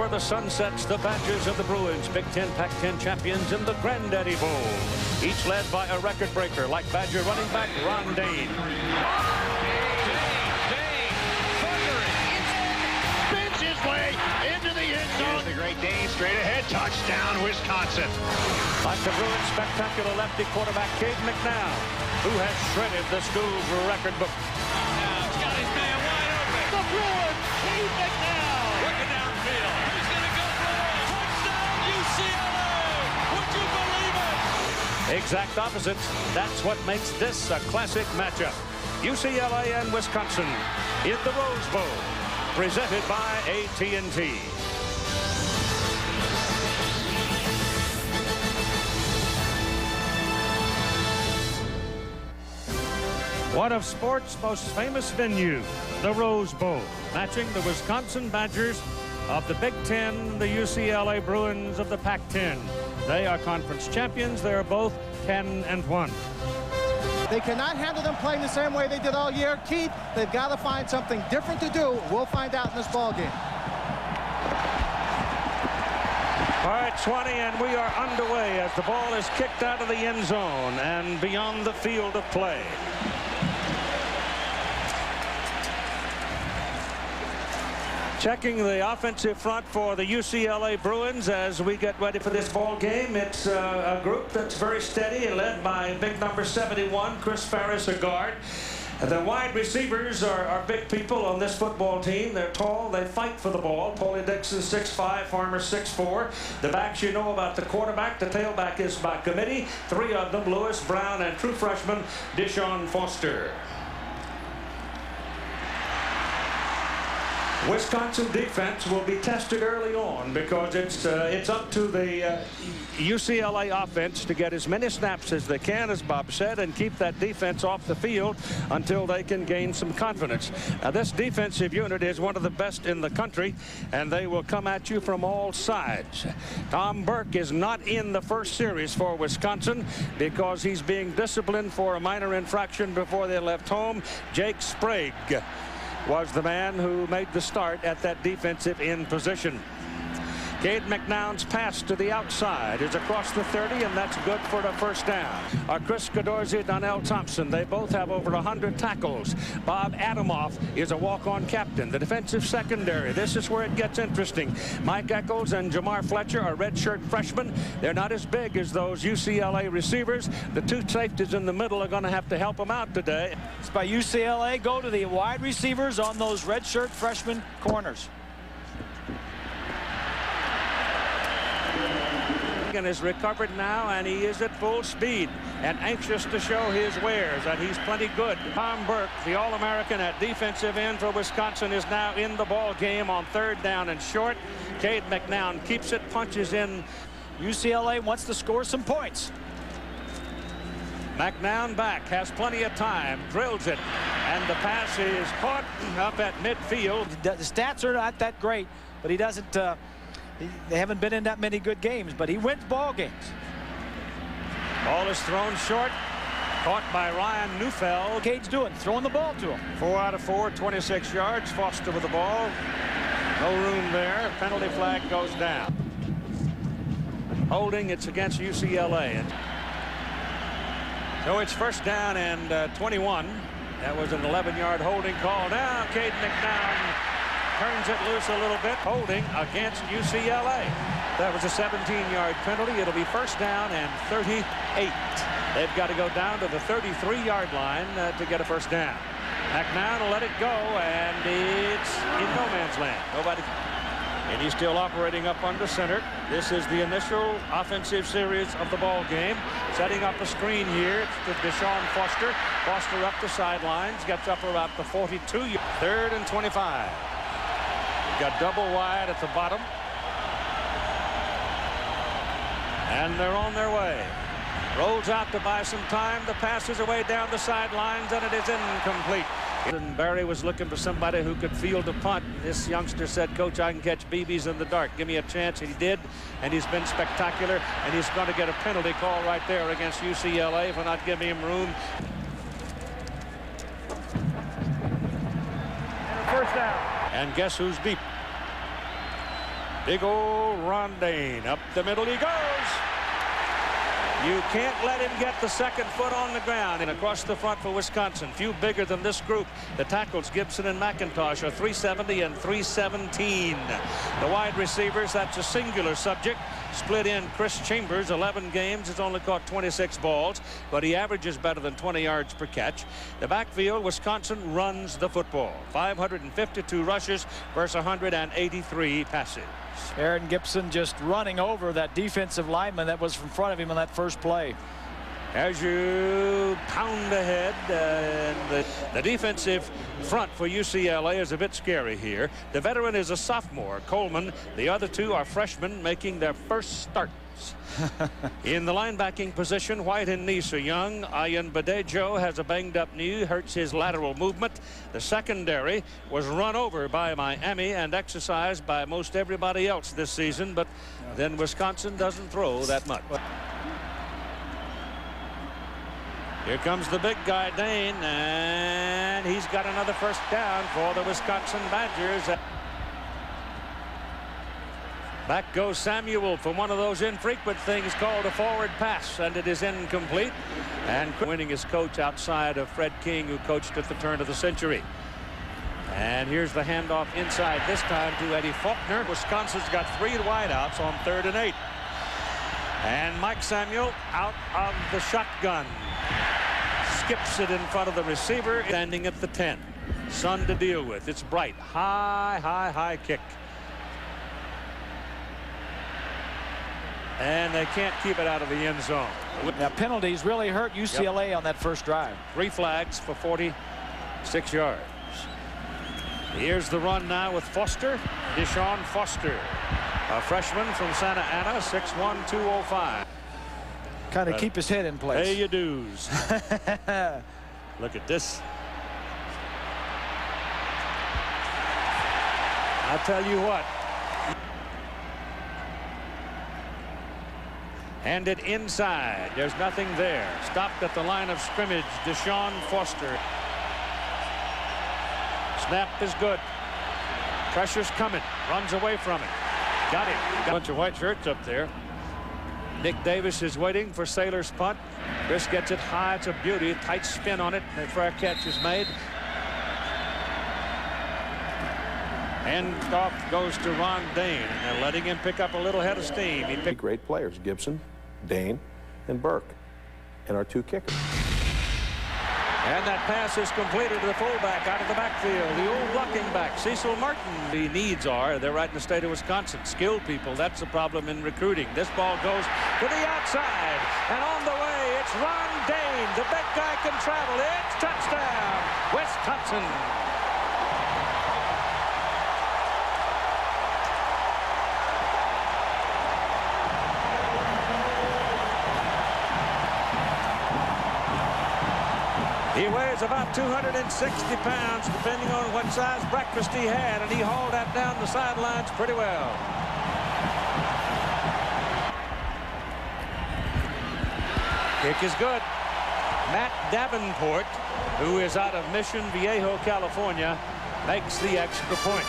where the sun sets, the Badgers of the Bruins, Big Ten, Pac-10 champions in the Granddaddy Bowl. Each led by a record breaker like Badger running back Ron Dane. The Great Dane straight ahead, touchdown, Wisconsin. Like the Bruins' spectacular lefty quarterback, Cade McNown, who has shredded the school's record book. Now, he's got his man wide open. The Bruins, Cade McNown. Working downfield. He's going to go for it. Touchdown, UCLA. Would you believe it? Exact opposites. That's what makes this a classic matchup. UCLA and Wisconsin in the Rose Bowl, presented by AT&T. One of sports' most famous venue, the Rose Bowl, matching the Wisconsin Badgers of the Big Ten, the UCLA Bruins of the Pac-10. They are conference champions. They are both 10-1. They cannot handle them playing the same way they did all year. Keith, they've got to find something different to do. We'll find out in this ball game. All right, 20, and we are underway as the ball is kicked out of the end zone and beyond the field of play. Checking the offensive front for the UCLA Bruins as we get ready for this ball game. It's a group that's very steady, led by big number 71, Chris Ferris, a guard. The wide receivers are big people on this football team. They're tall. They fight for the ball. Paulie Dixon, 6'5", Farmer, 6'4". The backs you know about. The quarterback, the tailback is by committee. Three of them, Lewis, Brown, and true freshman Deshaun Foster. Wisconsin defense will be tested early on because it's up to the UCLA offense to get as many snaps as they can, as Bob said, and keep that defense off the field until they can gain some confidence. Now, this defensive unit is one of the best in the country, and they will come at you from all sides. Tom Burke is not in the first series for Wisconsin because he's being disciplined for a minor infraction before they left home. Jake Sprague was the man who made the start at that defensive end position. Cade McNown's pass to the outside is across the 30, and that's good for the first down. Chris Cadorzi, Donnell Thompson, they both have over 100 tackles. Bob Adamoff is a walk-on captain. The defensive secondary, this is where it gets interesting. Mike Eccles and Jamar Fletcher are redshirt freshmen. They're not as big as those UCLA receivers. The two safeties in the middle are going to have to help them out today. It's by UCLA. Go to the wide receivers on those redshirt freshman corners. Is recovered now, and he is at full speed and anxious to show his wares, and he's plenty good. Tom Burke, the All-American at defensive end for Wisconsin, is now in the ball game on third down and short. Cade McNown keeps it, punches in. UCLA wants to score some points. McNown back, has plenty of time, drills it, and the pass is caught up at midfield. The stats are not that great, but he doesn't they haven't been in that many good games, but he wins ball games. Ball is thrown short, caught by Ryan Neufeld. Cade's doing, throwing the ball to him. 4 out of 4, 26 yards. Foster with the ball. No room there. Penalty flag goes down. Holding, it's against UCLA. So it's first down and 21. That was an 11-yard holding call. Now Cade McNown turns it loose a little bit, holding against UCLA. That was a 17-yard penalty. It'll be first down and 38. They've got to go down to the 33-yard line to get a first down. McNown will let it go, and it's in no man's land. Nobody. And he's still operating up under center. This is the initial offensive series of the ball game. Setting up a screen here. It's to Deshaun Foster. Foster up the sidelines, gets up about the 42. Third and 25. Got double wide at the bottom. And they're on their way. Rolls out to buy some time. The pass is away down the sidelines, and it is incomplete. And Barry was looking for somebody who could field a punt. This youngster said, "Coach, I can catch BBs in the dark. Give me a chance." And he did, and he's been spectacular. And he's going to get a penalty call right there against UCLA for not giving him room. And a first down. And guess who's deep? Big old Rondane. Up the middle he goes. You can't let him get the second foot on the ground. And across the front for Wisconsin, few bigger than this group. The tackles, Gibson and McIntosh, are 370 and 317. The wide receivers, that's a singular subject. Split in Chris Chambers, 11 games, has only caught 26 balls, but he averages better than 20 yards per catch. The backfield, Wisconsin runs the football. 552 rushes versus 183 passes. Aaron Gibson just running over that defensive lineman that was in front of him on that first play. As you pound ahead, and the defensive front for UCLA is a bit scary here. The veteran is a sophomore, Coleman. The other two are freshmen making their first starts. In the linebacking position, White and Neese are young. Ayan Badejo has a banged-up knee, hurts his lateral movement. The secondary was run over by Miami and exercised by most everybody else this season, but then Wisconsin doesn't throw that much. Here comes the big guy, Dane, and he's got another first down for the Wisconsin Badgers. Back goes Samuel for one of those infrequent things called a forward pass, and it is incomplete. And winning his coach outside of Fred King, who coached at the turn of the century. And here's the handoff inside, this time to Eddie Faulkner. Wisconsin's got 3 wideouts on 3rd and 8. And Mike Samuel out of the shotgun. Skips it in front of the receiver, standing at the 10. Sun to deal with. It's Bright. High kick. And they can't keep it out of the end zone. Now, penalties really hurt UCLA on that first drive. 3 flags for 46 yards. Here's the run now with Foster. Deshaun Foster, a freshman from Santa Ana, 6'1", 205. Kind of keep his head in place. Pay your dues. Look at this. I'll tell you what. And it inside. There's nothing there. Stopped at the line of scrimmage. Deshaun Foster. Snap is good. Pressure's coming. Runs away from it. Got him. Got a bunch of white shirts up there. Nick Davis is waiting for Saylor's punt. Chris gets it high. It's a beauty. Tight spin on it. The fair catch is made. And off goes to Ron Dane. And they're letting him pick up a little head of steam. He picked great players, Gibson, Dane, and Burke, and our 2 kickers. And that pass is completed to the fullback out of the backfield. The old blocking back, Cecil Martin. The needs are, they're right in the state of Wisconsin. Skilled people, that's the problem in recruiting. This ball goes to the outside. And on the way, it's Ron Dane. The big guy can travel. It's touchdown, Wisconsin. He weighs about 260 pounds, depending on what size breakfast he had, and he hauled that down the sidelines pretty well. Kick is good. Matt Davenport, who is out of Mission Viejo, California, makes the extra point.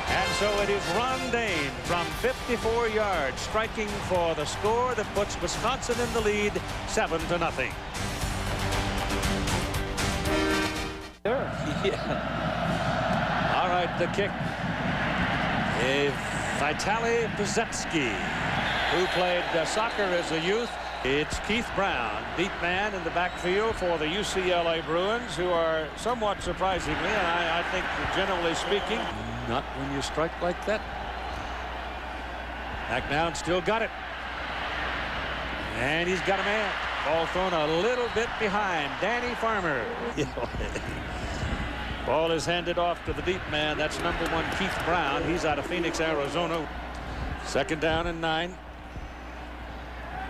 And so it is Ron Dane from 54 yards, striking for the score that puts Wisconsin in the lead, 7-0. Yeah. All right, the kick. Vitaly Pazetsky, who played soccer as a youth. It's Keith Brown, deep man in the backfield for the UCLA Bruins, who are somewhat surprisingly, and I think generally speaking, not when you strike like that. Back down, still got it. And he's got a man. Ball thrown a little bit behind. Danny Farmer. Ball is handed off to the deep man. That's number 1, Keith Brown. He's out of Phoenix, Arizona. 2nd down and 9.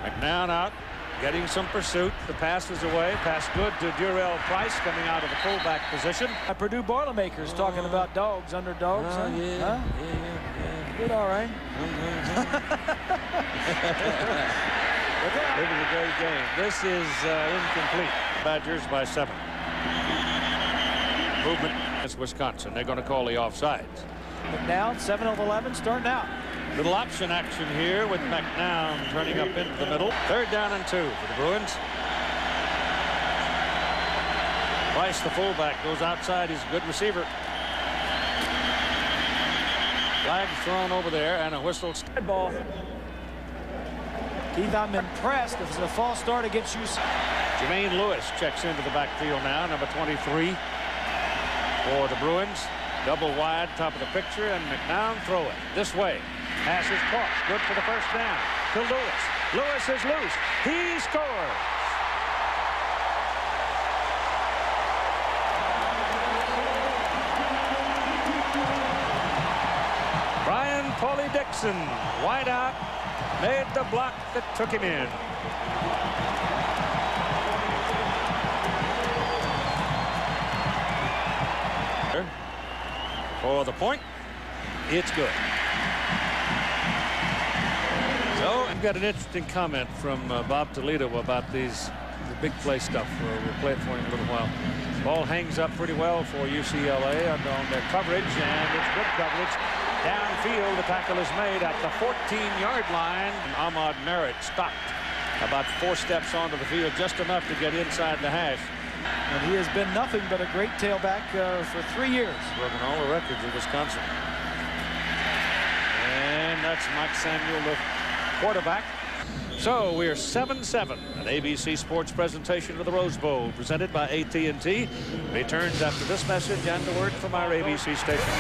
McNown out, getting some pursuit. The pass is away. Pass good to Durrell Price, coming out of the fullback position. Purdue Boilermakers talking about dogs, underdogs. Yeah. Huh? Good, all right. It was a great game. This is incomplete. Badgers by 7. Movement against Wisconsin. They're going to call the offsides. McNown, 7 of 11, starting out. Little option action here with McNown turning up into the middle. 3rd down and 2 for the Bruins. Price, the fullback, goes outside. He's a good receiver. Flag thrown over there and a whistle. Dead ball. Keith, I'm impressed. If it's a false start against UCLA. Jermaine Lewis checks into the backfield now, number 23 for the Bruins. Double wide, top of the picture, and McNown throw it this way. Pass is caught. Good for the 1st down to Lewis. Lewis is loose. He scores. Brian Paulie Dixon, wide out, made the block that took him in. For the point, it's good. So I've got an interesting comment from Bob Toledo about the big play stuff. We'll play it for him in a little while. Ball hangs up pretty well for UCLA on their coverage, and it's good coverage. Downfield, the tackle is made at the 14-yard line. Ahmad Merritt stopped about 4 steps onto the field, just enough to get inside the hash. And he has been nothing but a great tailback for 3 years. Broken all the records of Wisconsin. And that's Mike Samuel, the quarterback. So we're 7-7. An ABC Sports presentation of the Rose Bowl presented by AT&T. Returns after this message and the word from our ABC station.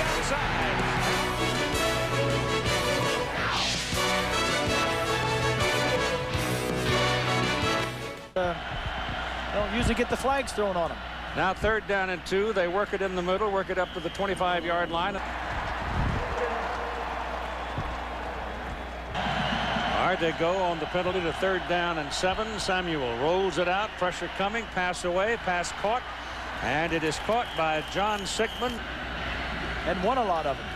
Don't usually get the flags thrown on them. Now 3rd down and 2. They work it in the middle, work it up to the 25-yard line. All right, they go on the penalty to 3rd down and 7. Samuel rolls it out. Pressure coming. Pass away. Pass caught. And it is caught by John Sickman. And won a lot of them.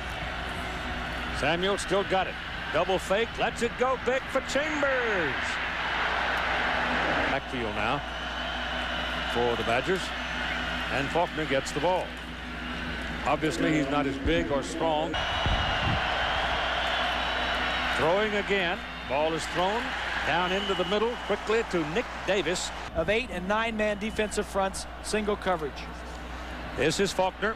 Samuel still got it. Double fake. Lets it go big for Chambers. Backfield now for the Badgers. And Faulkner gets the ball. Obviously, he's not as big or strong. Throwing again. Ball is thrown down into the middle quickly to Nick Davis. Of 8- and 9-man defensive fronts, single coverage. This is Faulkner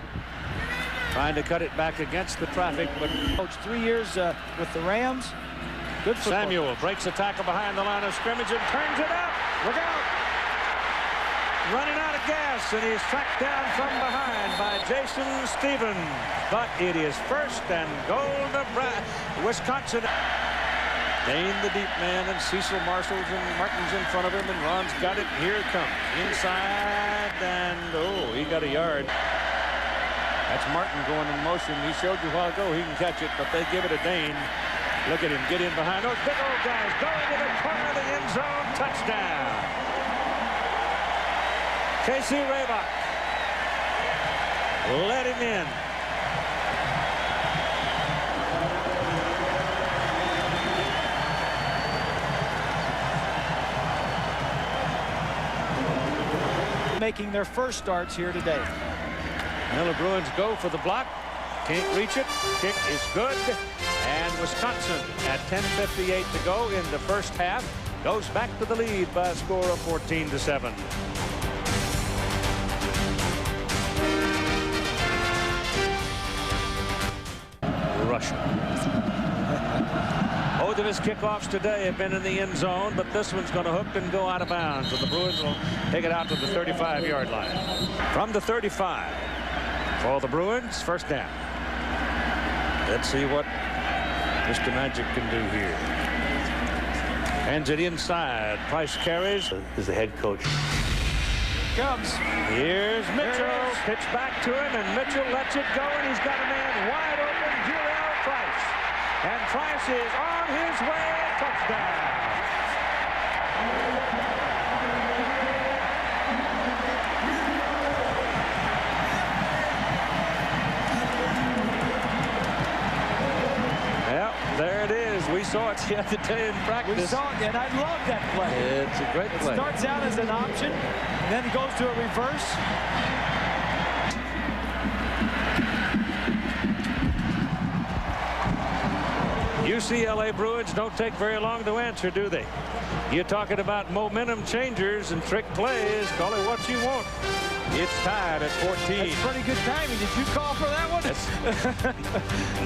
trying to cut it back against the traffic, but Coached 3 years with the Rams. Good football. Samuel breaks a tackle behind the line of scrimmage and turns it up. Look out! Running out of gas, and he's tracked down from behind by Jason Stevens. But it is 1st and goal to Wisconsin. Dane, the deep man, and Cecil Marshall's and Martin's in front of him, and Ron's got it. Here it comes. Inside, and oh, he got a yard. That's Martin going in motion. He showed you a while ago he can catch it, but they give it to Dane. Look at him get in behind those big old guys. Going to the corner of the end zone. Touchdown. Casey Raybach let him in. Making their first starts here today. Well, the Bruins go for the block. Can't reach it. Kick is good. And Wisconsin at 10:58 to go in the 1st half goes back to the lead by a score of 14-7. Russia. Both of his kickoffs today have been in the end zone, but this one's going to hook and go out of bounds, and the Bruins will take it out to the 35-yard line. From the 35 for the Bruins, 1st down. Let's see what Mr. Magic can do here. Hands it inside. Price carries. Is the head coach. Comes. Here's Mitchell. Pitch back to him, and Mitchell lets it go, and he's got a man wide open, Jurel Price. And Price is on his way. Touchdown. Well, there it is. We saw it the other day in practice. We saw it, and I love that play. It's a great play. It starts out as an option, and then it goes to a reverse. UCLA Bruins don't take very long to answer, do they? You're talking about momentum changers and trick plays. Call it what you want. It's tied at 14. That's pretty good timing. Did you call for that one? Yes.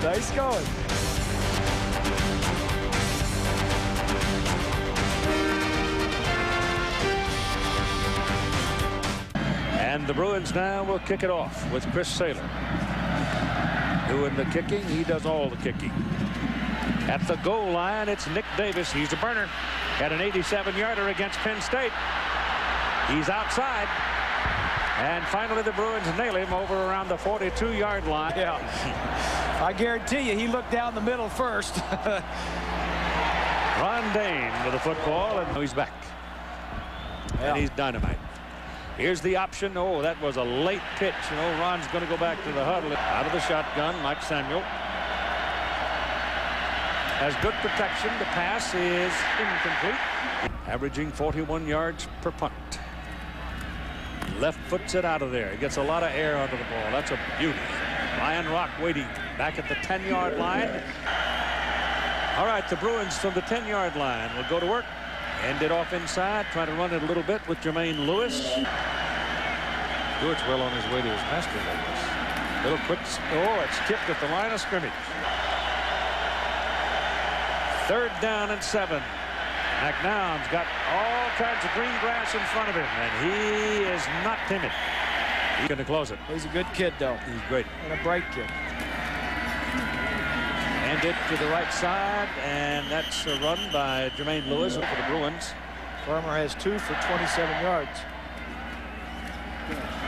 Nice going. And the Bruins now will kick it off with Chris Saylor. Doing the kicking. He does all the kicking. At the goal line, it's Nick Davis. He's a burner. Had an 87-yarder against Penn State. He's outside. And finally, the Bruins nail him over around the 42-yard line. Yeah. I guarantee you, he looked down the middle first. Ron Dane with the football, and he's back. Yeah. And he's dynamite. Here's the option. Oh, that was a late pitch. You know, Ron's going to go back to the huddle. Out of the shotgun, Mike Samuel. Has good protection. The pass is incomplete. Averaging 41 yards per punt. Left foots it out of there. He gets a lot of air under the ball. That's a beauty. Ryan Rock waiting back at the 10-yard line. All right, the Bruins from the 10-yard line will go to work. End it off inside. Try to run it a little bit with Jermaine Lewis. Stewart's well on his way to his master Lewis. Little quick. Oh, it's tipped at the line of scrimmage. 3rd down and 7. McNown's got all kinds of green grass in front of him, and he is not timid. He's going to close it. He's a good kid, though. He's great. And a bright kid. And it to the right side, and that's a run by Jermaine Lewis for the Bruins. Farmer has 2 for 27 yards.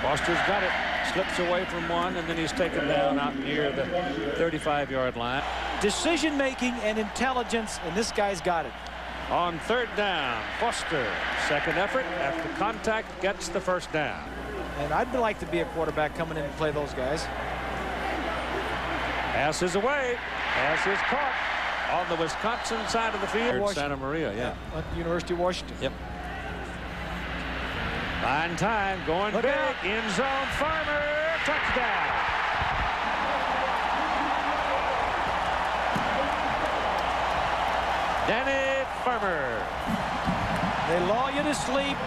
Foster's got it. Slips away from one, and then he's taken down out near the 35-yard line. Decision-making and intelligence, and this guy's got it. On 3rd down, Foster, second effort after contact, gets the 1st down. And I'd like to be a quarterback coming in to play those guys. Pass is away. Pass is caught on the Wisconsin side of the field. Santa Maria, yeah. At the University of Washington. Yep. Fine time, going big, end zone, Farmer, touchdown. Danny Farmer. They lull you to sleep,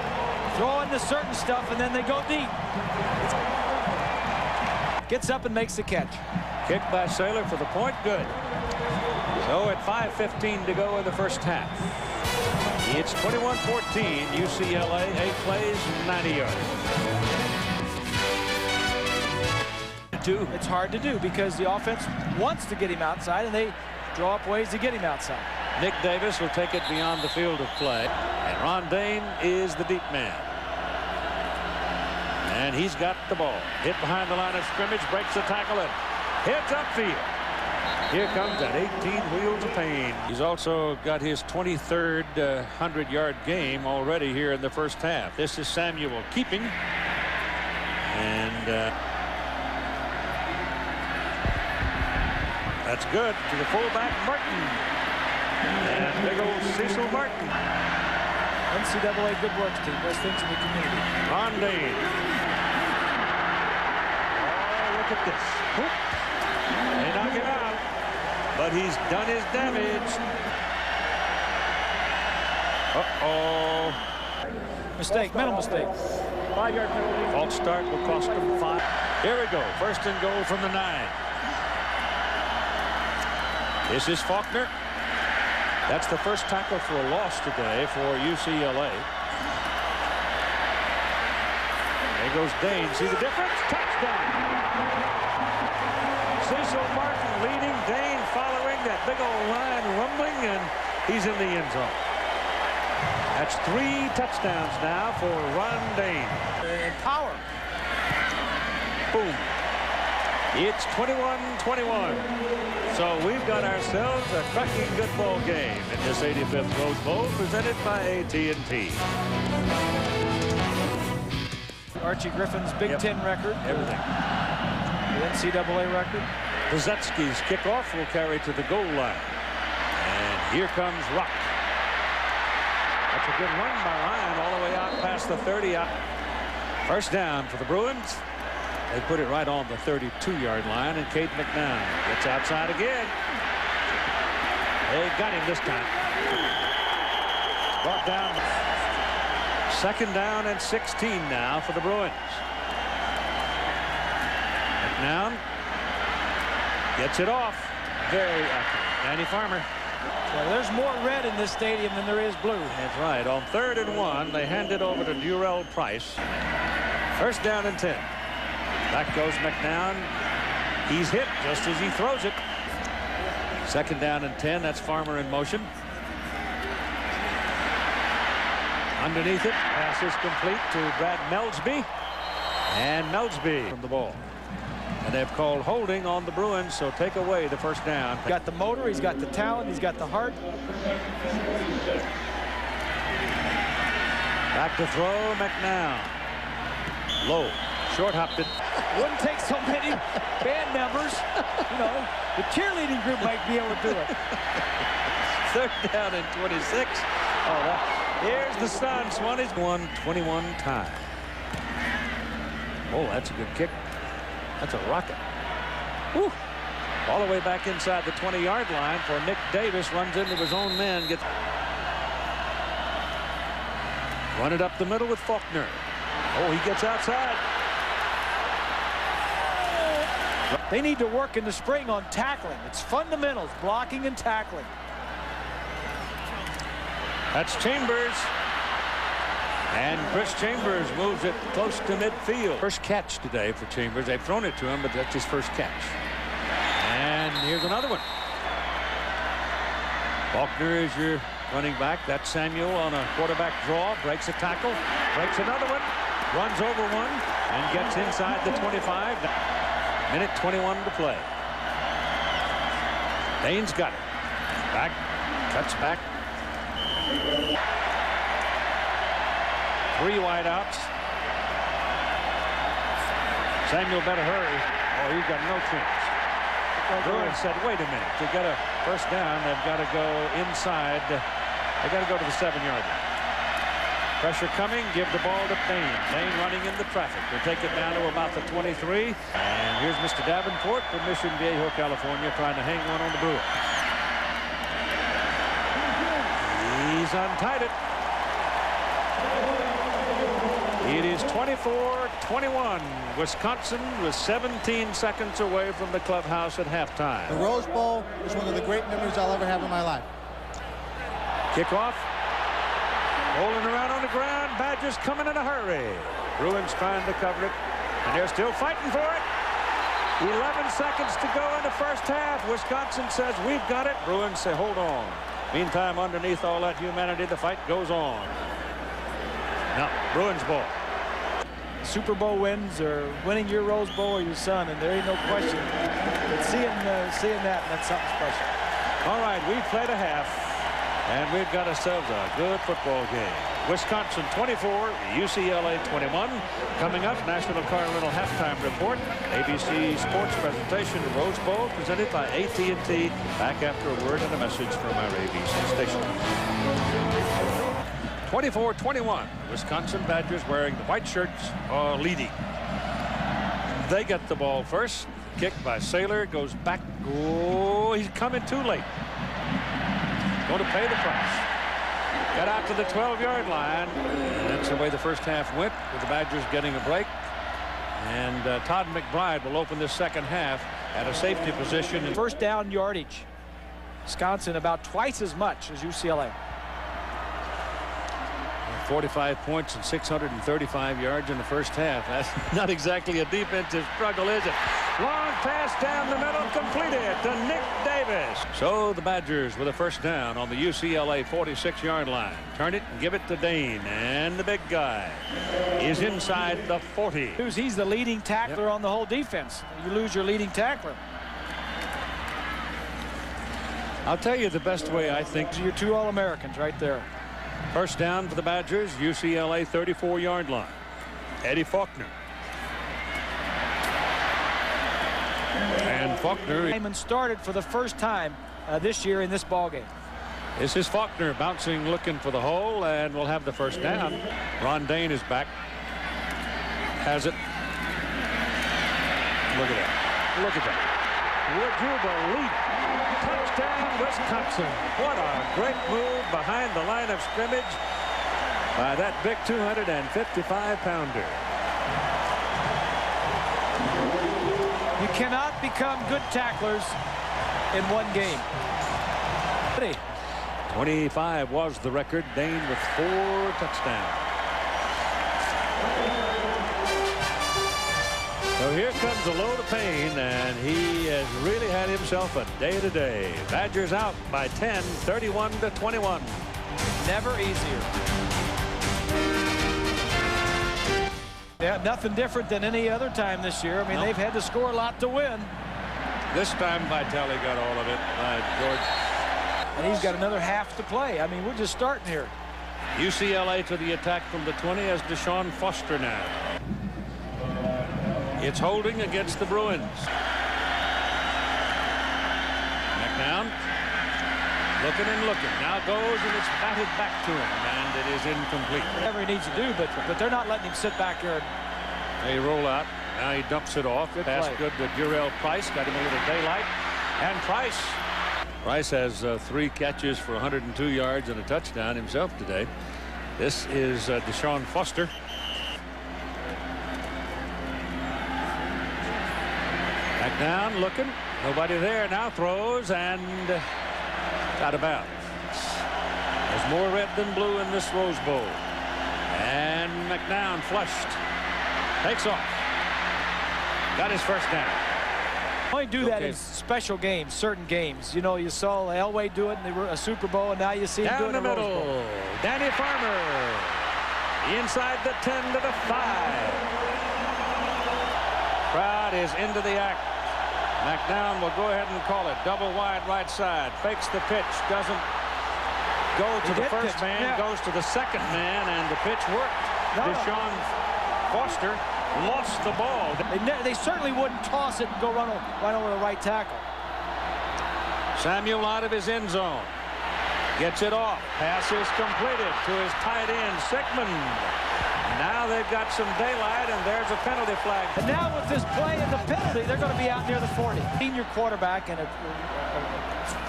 throw into certain stuff, and then they go deep. Gets up and makes the catch. Kick by Saylor for the point, good. So at 5:15 to go in the 1st half. It's 21-14, UCLA, 8 plays, 90 yards. It's hard to do because the offense wants to get him outside, and they draw up ways to get him outside. Nick Davis will take it beyond the field of play. And Ron Dane is the deep man. And he's got the ball. Hit behind the line of scrimmage, breaks the tackle, and heads upfield. Here comes that 18 wheels of pain. He's also got his 23rd 100-yard game already here in the 1st half. This is Samuel keeping. And that's good to the fullback, Martin. And big old Cecil Martin. NCAA good works team. Best things in the community. Ron Dane. Oh, look at this. Whoop. They knock him out. But he's done his damage. Uh-oh. Mistake, mental mistake. 5-yard penalty. False start will cost him 5. Here we go. 1st and goal from the 9. This is Faulkner. That's the 1st tackle for a loss today for UCLA. There goes Dane. See the difference? Touchdown. Cecil Martin leading, Dane following, that big old line rumbling, and he's in the end zone. That's 3 touchdowns now for Ron Dane. And power. Boom. It's 21-21. So we've got ourselves a cracking good ball game in this 85th Rose Bowl presented by AT&T. Archie Griffin's Big Ten record. Everything. The NCAA record. Kozetsky's kickoff will carry to the goal line. And here comes Rock. That's a good run by Ryan all the way out past the 30. 1st down for the Bruins. They put it right on the 32-yard line, and Cade McNown gets outside again. They got him this time. Brought down. Second down and 16 now for the Bruins. McNown gets it off. Very accurate. Danny Farmer. Well, there's more red in this stadium than there is blue. That's right. On 3rd and 1, they hand it over to Durrell Price. First down and 10. Back goes McNown. He's hit just as he throws it. Second down and 10. That's Farmer in motion. Underneath it, pass is complete to Brad Melsby. And Melsby from the ball. And they've called holding on the Bruins, so take away the first down. He's got the motor, he's got the talent, he's got the heart. Back to throw, McNown. Low, short hopped it. Wouldn't take so many band members. You know, the cheerleading group might be able to do it. Third down and 26. Here's the Suns. 1-21 tie. Oh, that's a good kick. That's a rocket. Woo. All the way back inside the 20-yard line for Nick Davis. Runs into his own man. Gets run it up the middle with Faulkner. Oh, he gets outside. They need to work in the spring on tackling. It's fundamentals, blocking and tackling. That's Chambers. And Chris Chambers moves it close to midfield. First catch today for Chambers. They've thrown it to him, but that's his first catch. And here's another one. Faulkner is your running back. That's Samuel on a quarterback draw. Breaks a tackle. Breaks another one. Runs over one and gets inside the 25. Minute 21 to play. Dane's got it. Back. Cuts back. 3 wideouts. Samuel better hurry. Oh, he's got no chance. Bruins said, wait a minute. To get a first down, they've got to go inside. They've got to go to the 7-yard line. Pressure coming. Give the ball to Dane. Dane running into traffic. They'll take it down to about the 23. And here's Mr. Davenport from Mission Viejo, California, trying to hang one on the Bruins. He's untied it. It is 24-21. Wisconsin was 17 seconds away from the clubhouse at halftime. The Rose Bowl is one of the great memories I'll ever have in my life. Kickoff. Rolling around on the ground. Badgers coming in a hurry. Bruins trying to cover it. And they're still fighting for it. 11 seconds to go in the first half. Wisconsin says, we've got it. Bruins say, hold on. Meantime, underneath all that humanity, the fight goes on. Now, Bruins ball. Super Bowl wins or winning your Rose Bowl or your son, and there ain't no question. But seeing that, that's something special. All right, we've played a half, and we've got ourselves a good football game. Wisconsin 24, UCLA 21. Coming up, National Car Rental halftime report. ABC Sports presentation, the Rose Bowl, presented by AT&T. Back after a word and a message from our ABC station. 24-21. Wisconsin Badgers wearing the white shirts are leading. They get the ball first. Kick by Saylor goes back. Oh, he's coming too late. Going to pay the price. Got out to the 12-yard line. And that's the way the first half went, with the Badgers getting a break. And Todd McBride will open this second half at a safety position. First down yardage. Wisconsin about twice as much as UCLA. 45 points and 635 yards in the first half. That's not exactly a defensive struggle, is it? Long pass down the middle, completed to Nick Davis. So the Badgers with a first down on the UCLA 46-yard line. Turn it and give it to Dane, and the big guy is inside the 40. He's the leading tackler on the whole defense. You lose your leading tackler. I'll tell you the best way, I think. Your 2 All-Americans right there. First down for the Badgers, UCLA 34-yard line. Eddie Faulkner. And Faulkner. Diamond started for the first time this year in this ballgame. This is Faulkner bouncing, looking for the hole, and we'll have the first down. Ron Dane is back. Has it. Look at that. Look at that. Would you believe it? Touchdown, Wisconsin. What a great move behind the line of scrimmage by that big 255-pounder. You cannot become good tacklers in one game. 25 was the record. Dane with 4 touchdowns. So here comes a load of pain, and he has really had himself a day today. Badgers out by 10, 31-21. Never easier. Yeah, nothing different than any other time this year. I mean, they've had to score a lot to win. This time Vitale got all of it. George. And he's got another half to play. I mean, we're just starting here. UCLA to the attack from the 20 as Deshaun Foster now. It's holding against the Bruins. McNown looking and looking. Now goes, and it's batted back to him, and it is incomplete. Whatever he needs to do, but they're not letting him sit back here. They roll out. Now he dumps it off. Good pass play. good to Durrell Price. Got him a little daylight. And Price has 3 catches for 102 yards and a touchdown himself today. This is Deshaun Foster. Back down, looking. Nobody there. Now throws and out of bounds. There's more red than blue in this Rose Bowl. And McNown flushed. Takes off. Got his first down. Only do that in special games, certain games. You know, you saw Elway do it in a Super Bowl, and now you see him do it in a Rose Bowl. Down the middle, Danny Farmer. Inside the 10 to the 5. Crowd is into the act. McNown will go ahead and call it. Double wide right side. Fakes the pitch. Doesn't go to the first man. Goes to the second man, and the pitch worked. Deshaun Foster lost the ball. They certainly wouldn't toss it and go run over the right tackle. Samuel out of his end zone. Gets it off. Pass is completed to his tight end, Sigmund. Now they've got some daylight, and there's a penalty flag. And now with this play and the penalty, they're going to be out near the 40. Senior quarterback and a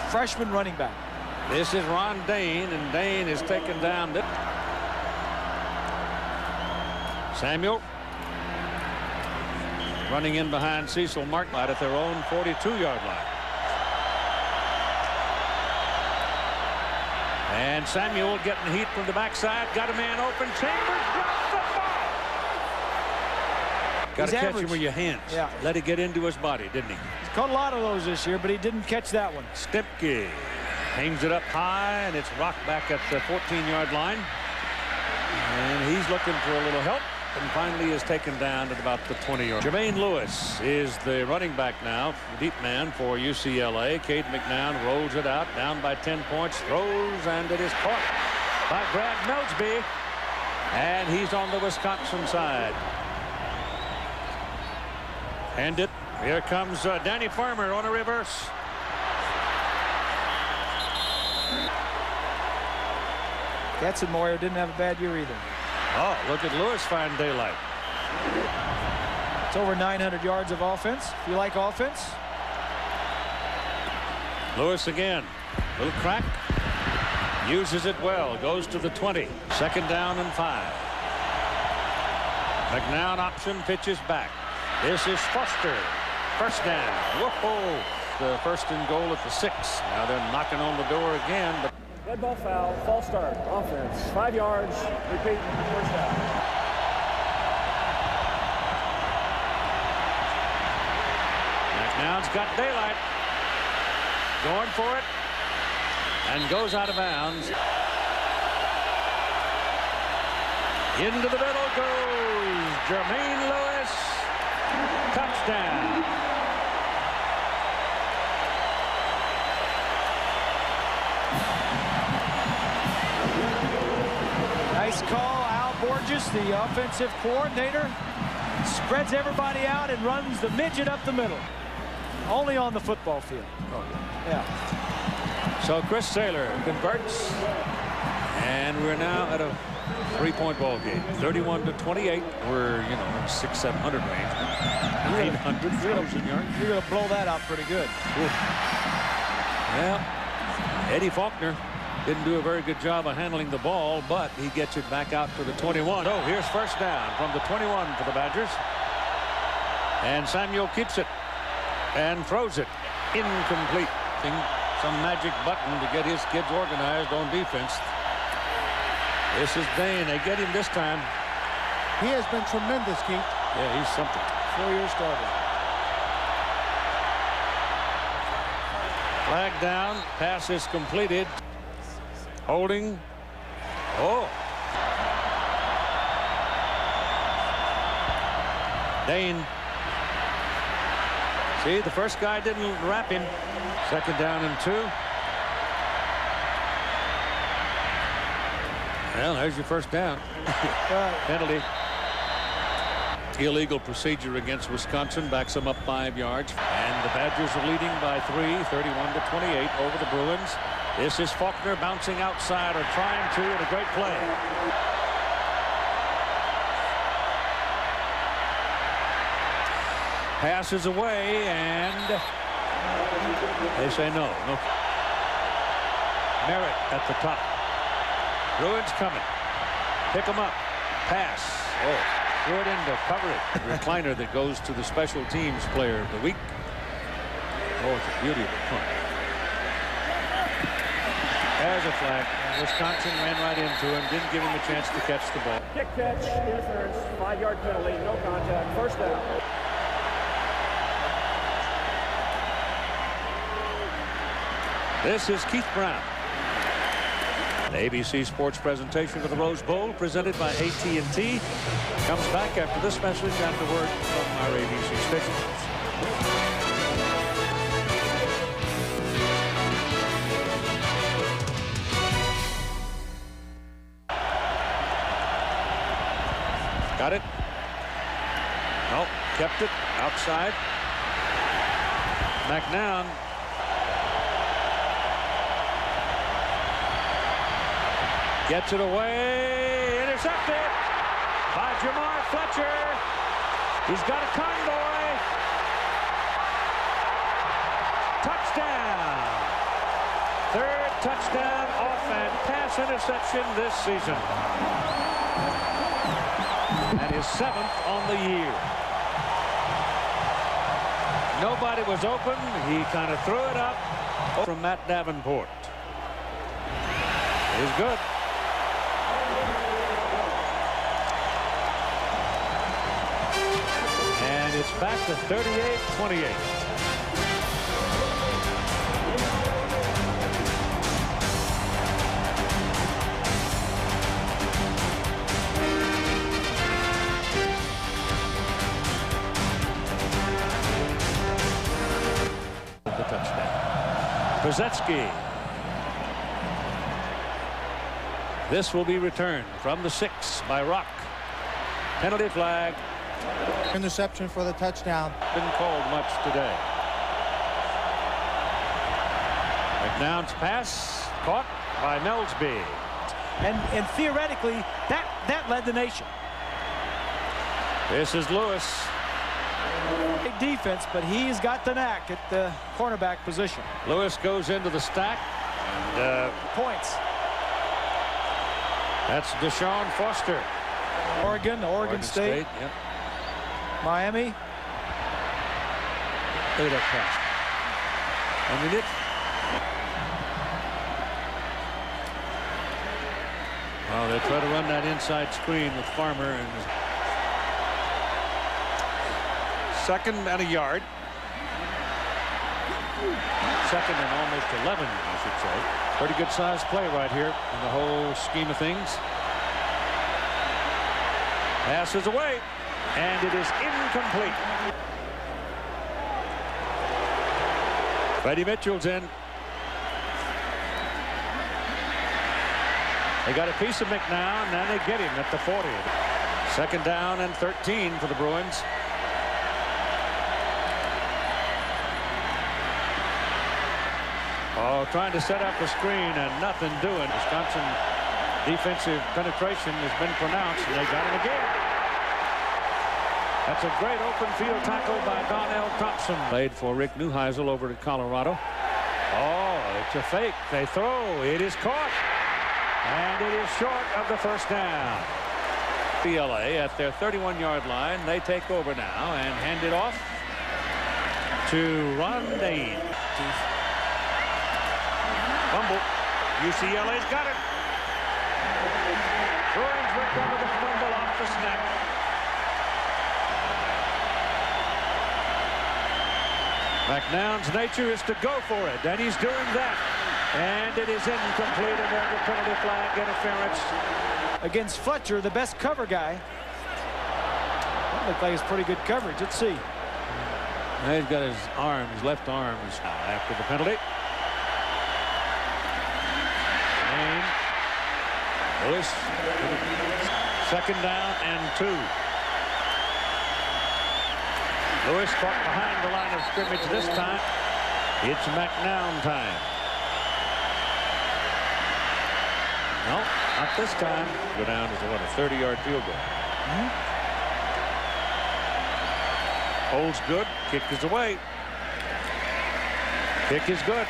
freshman running back. This is Ron Dane, and Dane is taken down. Samuel running in behind Cecil Marklight at their own 42-yard line. And Samuel getting heat from the backside. Got a man open. Chambers drops the ball. Got to catch him with your hands. Yeah. Let it get into his body, didn't he? He's caught a lot of those this year, but he didn't catch that one. Stipke hangs it up high, and it's rocked back at the 14-yard line. And he's looking for a little help, and finally is taken down at about the 20-yard. Jermaine Lewis is the running back now, deep man for UCLA. Cade McNown rolls it out, down by 10 points, throws, and it is caught by Brad Melsby, and he's on the Wisconsin side. And here comes Danny Farmer on a reverse. Katzenmoyer didn't have a bad year either. Oh, look at Lewis find daylight. It's over 900 yards of offense. If you like offense. Lewis again. Little crack. Uses it well. Goes to the 20. Second down and 5. McNown option, pitches back. This is Foster. First down. Whoa! The first and goal at the 6. Now they're knocking on the door again. But red ball foul, false start, offense. 5 yards, repeat, first down. McNown's got daylight. Going for it. And goes out of bounds. Into the middle goes Jermaine Lewis. Touchdown. Nice call. Al Borges, the offensive coordinator, spreads everybody out and runs the midget up the middle. Only on the football field. Oh. Yeah. So Chris Saylor converts. And we're now at a 3-point ball game. 31-28. We're, you know, 600-700 range. 800,000 yards. You're going to blow that out pretty good. Ooh. Well, Eddie Faulkner didn't do a very good job of handling the ball, but he gets it back out to the 21. Oh, here's first down from the 21 for the Badgers. And Samuel keeps it and throws it incomplete. Some magic button to get his kids organized on defense. This is Dane. They get him this time. He has been tremendous, Keith. Yeah, he's something. 4-year starter. Flag down. Pass is completed. Holding. Oh. Dane. See, the first guy didn't wrap him. Second down and 2. Well, there's your first down. Penalty. Illegal procedure against Wisconsin backs them up 5 yards. And the Badgers are leading by 3, 31-28 over the Bruins. This is Faulkner bouncing outside, or trying to, and a great play. Passes away, and they say no. Merritt at the top. Bruins coming. Pick them up. Pass. Oh, threw it into coverage. Recliner that goes to the special teams player of the week. Oh, it's a beauty of a punt. There's a flag. Wisconsin ran right into him. Didn't give him a chance to catch the ball. Kick catch, interference, 5-yard penalty, no contact, first down. This is Keith Brown. The ABC Sports presentation of the Rose Bowl, presented by AT&T, comes back after this message and the word from our ABC stations. Got it? No, kept it outside. McNown. Gets it away. Intercepted by Jamar Fletcher. He's got a convoy. Touchdown. Third touchdown off and pass interception this season. And his 7th on the year. Nobody was open. He kind of threw it up from Matt Davenport. He's good. And it's back to 38-28. The touchdown. Brzezinski. This will be returned from the 6 by Rock. Penalty flag. Interception for the touchdown. Been called much today. McNown's pass caught by Melsby. And theoretically, that led the nation. This is Lewis. Big defense, but he's got the knack at the cornerback position. Lewis goes into the stack. And, points. That's Deshaun Foster. Oregon State. Yep. Miami. Look at that pass. I mean, well, they try to run that inside screen with Farmer. And 2nd and a yard. 2nd and almost 11, I should say. Pretty good sized play right here in the whole scheme of things. Passes away. And it is incomplete. Freddie Mitchell's in. They got a piece of McNown, and they get him at the 40. 2nd down and 13 for the Bruins. Oh, trying to set up a screen and nothing doing. Wisconsin defensive penetration has been pronounced, and they got it again. That's a great open field tackle by Donnell Thompson. Played for Rick Neuheisel over at Colorado. Oh, it's a fake. They throw. It is caught. And it is short of the first down. UCLA at their 31-yard line. They take over now and hand it off to Ron Dane. Fumble. UCLA's got it. Bruins recover the fumble off the snap. McNown's nature is to go for it, and he's doing that. And it is incomplete, and there's a penalty flag interference. Against Fletcher, the best cover guy. That looked like it's pretty good coverage. Let's see. Now he's got his left arm is after the penalty. And Lewis, second down and 2. Lewis caught behind the line of scrimmage this time. It's McNown time. No, not this time. Go down to what, a 30-yard field goal. Holds good. Kick is away. Kick is good.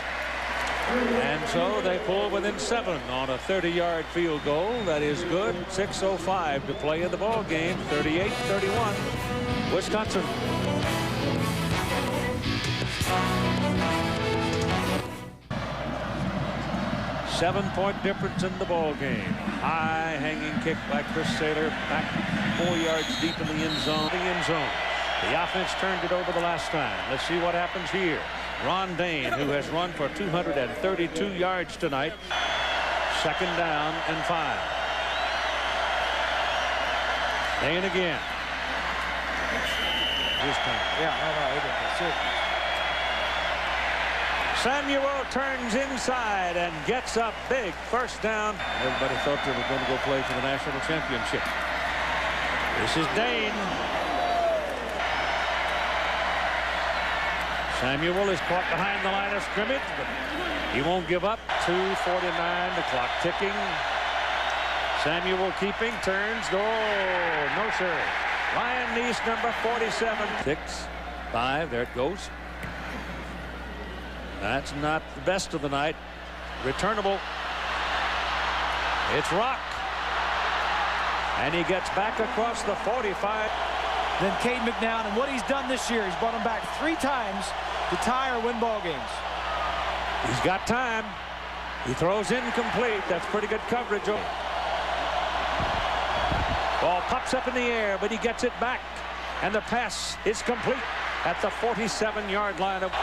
And so they pull within 7 on a 30-yard field goal. That is good. 6:05 to play in the ball game. 38-31. Wisconsin. Seven-point difference in the ball game. High hanging kick by Chris Saylor, back 4 yards deep in the end zone. The offense turned it over the last time. Let's see what happens here. Ron Dane, who has run for 232 yards tonight. Second down and 5. Dane again. This time. Yeah, Samuel turns inside and gets a big first down. Everybody thought they were going to go play for the national championship. This is Dane. Samuel is caught behind the line of scrimmage, but he won't give up. 2:49, the clock ticking. Samuel keeping, turns. Oh, no, sir. Ryan Neese, number 47. 6, 5, there it goes. That's not the best of the night. Returnable. It's Rock. And he gets back across the 45. Then Cade McNown, and what he's done this year, he's brought him back 3 times to tie or win ball games. He's got time. He throws incomplete. That's pretty good coverage. Ball pops up in the air, but he gets it back. And the pass is complete at the 47-yard line. Nope.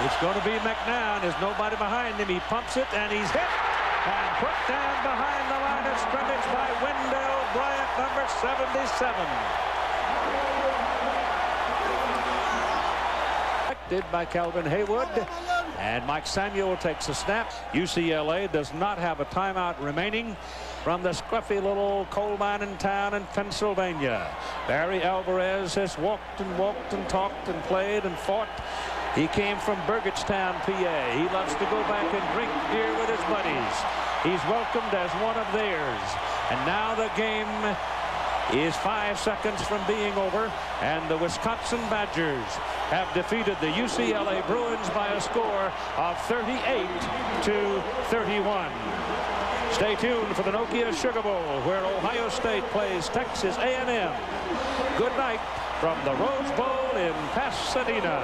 It's going to be McNown. There's nobody behind him. He pumps it, and he's hit and put down behind the line of scrimmage by Wendell Bryant, number 77. By Calvin Haywood, and Mike Samuel takes a snap. UCLA does not have a timeout remaining from the scruffy little coal mining town in Pennsylvania. Barry Alvarez has walked and talked and played and fought. He came from Burgettstown, PA. He loves to go back and drink beer with his buddies. He's welcomed as one of theirs. And now the game is 5 seconds from being over, and the Wisconsin Badgers have defeated the UCLA Bruins by a score of 38-31. Stay tuned for the Nokia Sugar Bowl, where Ohio State plays Texas A&M. Good night from the Rose Bowl in Pasadena.